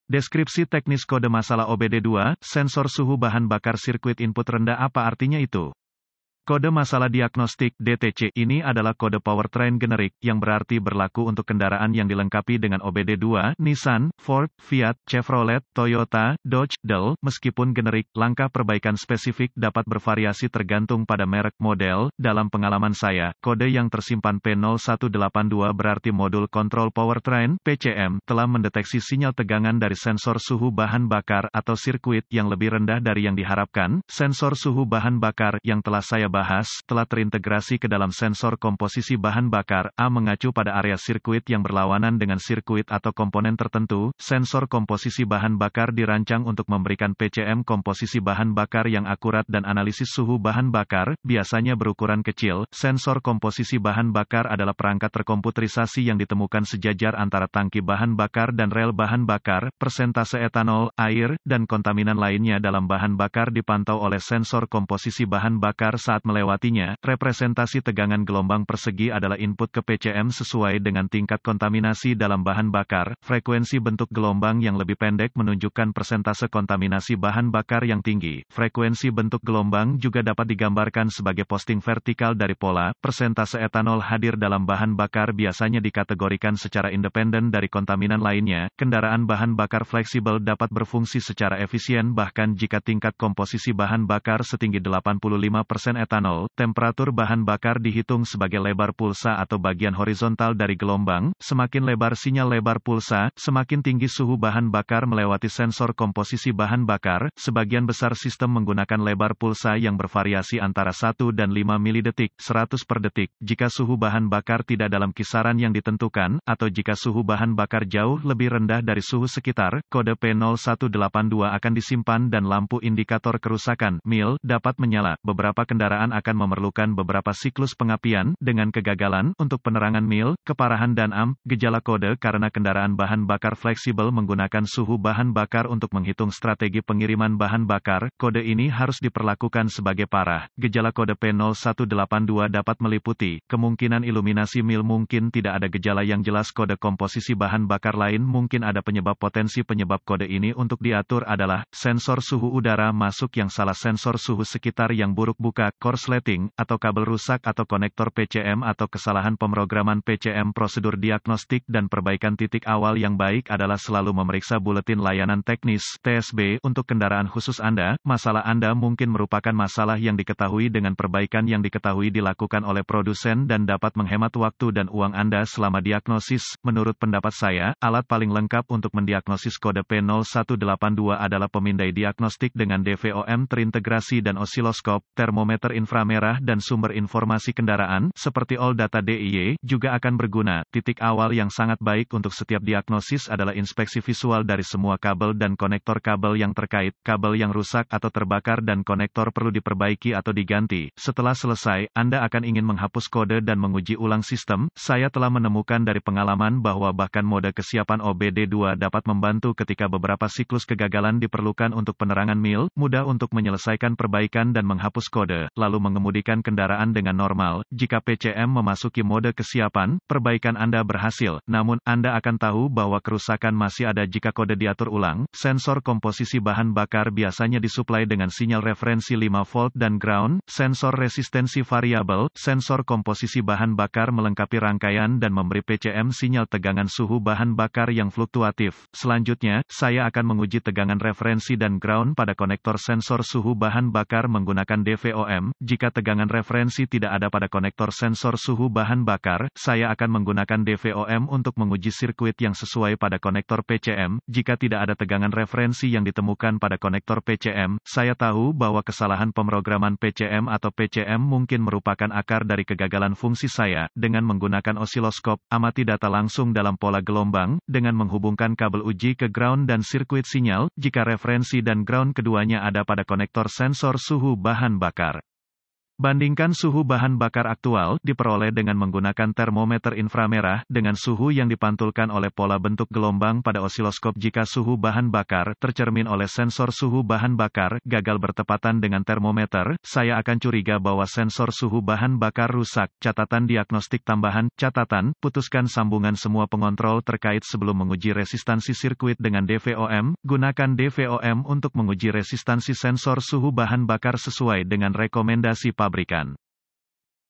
Deskripsi teknis kode masalah OBD2, sensor suhu bahan bakar sirkuit input rendah apa artinya itu? Kode masalah diagnostik (DTC) ini adalah kode powertrain generik, yang berarti berlaku untuk kendaraan yang dilengkapi dengan OBD2, Nissan, Ford, Fiat, Chevrolet, Toyota, Dodge, Dell. Meskipun generik, langkah perbaikan spesifik dapat bervariasi tergantung pada merek model. Dalam pengalaman saya, kode yang tersimpan P0182 berarti modul kontrol powertrain (PCM) telah mendeteksi sinyal tegangan dari sensor suhu bahan bakar atau sirkuit yang lebih rendah dari yang diharapkan. Sensor suhu bahan bakar yang telah saya bahas telah terintegrasi ke dalam sensor komposisi bahan bakar A mengacu pada area sirkuit yang berlawanan dengan sirkuit atau komponen tertentu. Sensor komposisi bahan bakar dirancang untuk memberikan PCM komposisi bahan bakar yang akurat dan analisis suhu bahan bakar, biasanya berukuran kecil. Sensor komposisi bahan bakar adalah perangkat terkomputerisasi yang ditemukan sejajar antara tangki bahan bakar dan rel bahan bakar. Persentase etanol, air, dan kontaminan lainnya dalam bahan bakar dipantau oleh sensor komposisi bahan bakar saat melewatinya. Representasi tegangan gelombang persegi adalah input ke PCM sesuai dengan tingkat kontaminasi dalam bahan bakar. Frekuensi bentuk gelombang yang lebih pendek menunjukkan persentase kontaminasi bahan bakar yang tinggi. Frekuensi bentuk gelombang juga dapat digambarkan sebagai posting vertikal dari pola. Persentase etanol hadir dalam bahan bakar biasanya dikategorikan secara independen dari kontaminan lainnya. Kendaraan bahan bakar fleksibel dapat berfungsi secara efisien bahkan jika tingkat komposisi bahan bakar setinggi 85% etanol. Temperatur bahan bakar dihitung sebagai lebar pulsa atau bagian horizontal dari gelombang. Semakin lebar sinyal lebar pulsa, semakin tinggi suhu bahan bakar melewati sensor komposisi bahan bakar. Sebagian besar sistem menggunakan lebar pulsa yang bervariasi antara 1 dan 5 milidetik, 100 per detik. Jika suhu bahan bakar tidak dalam kisaran yang ditentukan, atau jika suhu bahan bakar jauh lebih rendah dari suhu sekitar, kode P0182 akan disimpan dan lampu indikator kerusakan (MIL) dapat menyala. Beberapa kendaraan akan memerlukan beberapa siklus pengapian. Dengan kegagalan untuk penerangan MIL, keparahan dan gejala kode karena kendaraan bahan bakar fleksibel menggunakan suhu bahan bakar untuk menghitung strategi pengiriman bahan bakar. Kode ini harus diperlakukan sebagai parah. Gejala kode P0182 dapat meliputi kemungkinan iluminasi MIL, mungkin tidak ada gejala yang jelas. Kode komposisi bahan bakar lain mungkin ada penyebab. Potensi penyebab kode ini untuk diatur adalah sensor suhu udara masuk yang salah, sensor suhu sekitar yang buruk, buka, korsleting, atau kabel rusak atau konektor PCM atau kesalahan pemrograman PCM. Prosedur diagnostik dan perbaikan titik awal yang baik adalah selalu memeriksa buletin layanan teknis (TSB) untuk kendaraan khusus Anda. Masalah Anda mungkin merupakan masalah yang diketahui dengan perbaikan yang diketahui dilakukan oleh produsen dan dapat menghemat waktu dan uang Anda selama diagnosis. Menurut pendapat saya, alat paling lengkap untuk mendiagnosis kode P0182 adalah pemindai diagnostik dengan DVOM terintegrasi dan osiloskop, termometer inframerah dan sumber informasi kendaraan, seperti All Data DIY, juga akan berguna. Titik awal yang sangat baik untuk setiap diagnosis adalah inspeksi visual dari semua kabel dan konektor kabel yang terkait. Kabel yang rusak atau terbakar dan konektor perlu diperbaiki atau diganti. Setelah selesai, Anda akan ingin menghapus kode dan menguji ulang sistem. Saya telah menemukan dari pengalaman bahwa bahkan mode kesiapan OBD2 dapat membantu ketika beberapa siklus kegagalan diperlukan untuk penerangan MIL. Mudah untuk menyelesaikan perbaikan dan menghapus kode, lalu mengemudikan kendaraan dengan normal. Jika PCM memasuki mode kesiapan, perbaikan Anda berhasil. Namun, Anda akan tahu bahwa kerusakan masih ada jika kode diatur ulang. Sensor komposisi bahan bakar biasanya disuplai dengan sinyal referensi 5 volt dan ground. Sensor resistensi variabel, sensor komposisi bahan bakar melengkapi rangkaian dan memberi PCM sinyal tegangan suhu bahan bakar yang fluktuatif. Selanjutnya, saya akan menguji tegangan referensi dan ground pada konektor sensor suhu bahan bakar menggunakan DVOM. Jika tegangan referensi tidak ada pada konektor sensor suhu bahan bakar, saya akan menggunakan DVOM untuk menguji sirkuit yang sesuai pada konektor PCM. Jika tidak ada tegangan referensi yang ditemukan pada konektor PCM, saya tahu bahwa kesalahan pemrograman PCM atau PCM mungkin merupakan akar dari kegagalan fungsi saya. Dengan menggunakan osiloskop, amati data langsung dalam pola gelombang, dengan menghubungkan kabel uji ke ground dan sirkuit sinyal, jika referensi dan ground keduanya ada pada konektor sensor suhu bahan bakar. Bandingkan suhu bahan bakar aktual, diperoleh dengan menggunakan termometer inframerah, dengan suhu yang dipantulkan oleh pola bentuk gelombang pada osiloskop. Jika suhu bahan bakar, tercermin oleh sensor suhu bahan bakar, gagal bertepatan dengan termometer, saya akan curiga bahwa sensor suhu bahan bakar rusak. Catatan diagnostik tambahan, catatan, putuskan sambungan semua pengontrol terkait sebelum menguji resistansi sirkuit dengan DVOM, gunakan DVOM untuk menguji resistansi sensor suhu bahan bakar sesuai dengan rekomendasi pabrikan.